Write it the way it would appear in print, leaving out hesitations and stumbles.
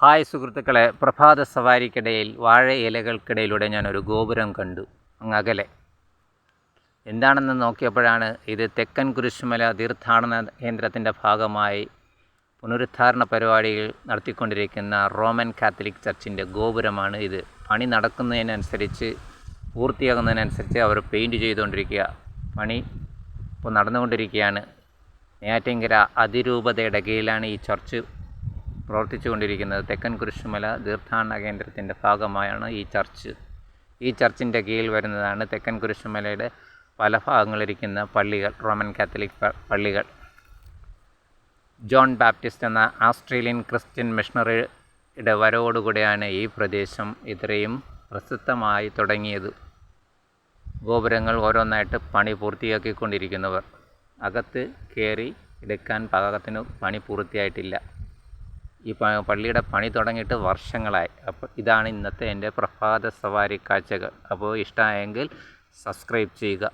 Hi സുഹൃത്തുക്കളെ, പ്രഭാത സവാരിക്കിടയിൽ വാഴ ഇലകൾക്കിടയിലൂടെ ഞാനൊരു ഗോപുരം കണ്ടു അങ്ങകലെ. എന്താണെന്ന് നോക്കിയപ്പോഴാണ് ഇത് തെക്കൻ കുരിശുമല തീർത്ഥാടന കേന്ദ്രത്തിൻ്റെ ഭാഗമായി പുനരുദ്ധാരണ പരിപാടികൾ നടത്തിക്കൊണ്ടിരിക്കുന്ന റോമൻ കാത്തലിക് ചർച്ചിൻ്റെ ഗോപുരമാണ് ഇത്. പണി നടക്കുന്നതിനനുസരിച്ച് പൂർത്തിയാകുന്നതിനനുസരിച്ച് അവർ പെയിൻറ്റ് ചെയ്തുകൊണ്ടിരിക്കുക. പണി ഇപ്പോൾ നടന്നുകൊണ്ടിരിക്കുകയാണ്. നെയ്യാറ്റിൻകര അതിരൂപതയുടെ കീഴിലാണ് ഈ ചർച്ച് പ്രവർത്തിച്ചു കൊണ്ടിരിക്കുന്നത്. തെക്കൻ കുരിശുമല തീർത്ഥാടന കേന്ദ്രത്തിൻ്റെ ഭാഗമായാണ് ഈ ചർച്ച്. ഈ ചർച്ചിൻ്റെ കീഴിൽ വരുന്നതാണ് തെക്കൻ കുരിശുമലയുടെ പല ഭാഗങ്ങളിലിരിക്കുന്ന പള്ളികൾ, റോമൻ കാത്തലിക് പള്ളികൾ. ജോൺ ബാപ്റ്റിസ്റ്റ് എന്ന ആസ്ട്രേലിയൻ ക്രിസ്ത്യൻ മിഷണറിയുടെ വരവോടുകൂടിയാണ് ഈ പ്രദേശം ഇത്രയും പ്രസിദ്ധമായി തുടങ്ങിയത്. ഗോപുരങ്ങൾ ഓരോന്നായിട്ട് പണി പൂർത്തിയാക്കിക്കൊണ്ടിരിക്കുന്നവർ. അകത്ത് കയറി എടുക്കാൻ പാകത്തിന് പണി പൂർത്തിയായിട്ടില്ല. ഈ പള്ളിയുടെ പണി തുടങ്ങിയിട്ട് വർഷങ്ങളായി. അപ്പോൾ ഇതാണ് ഇന്നത്തെ എൻ്റെ പ്രഭാത സവാരി കാഴ്ചകൾ. അപ്പോൾ ഇഷ്ടമായെങ്കിൽ സബ്സ്ക്രൈബ് ചെയ്യുക.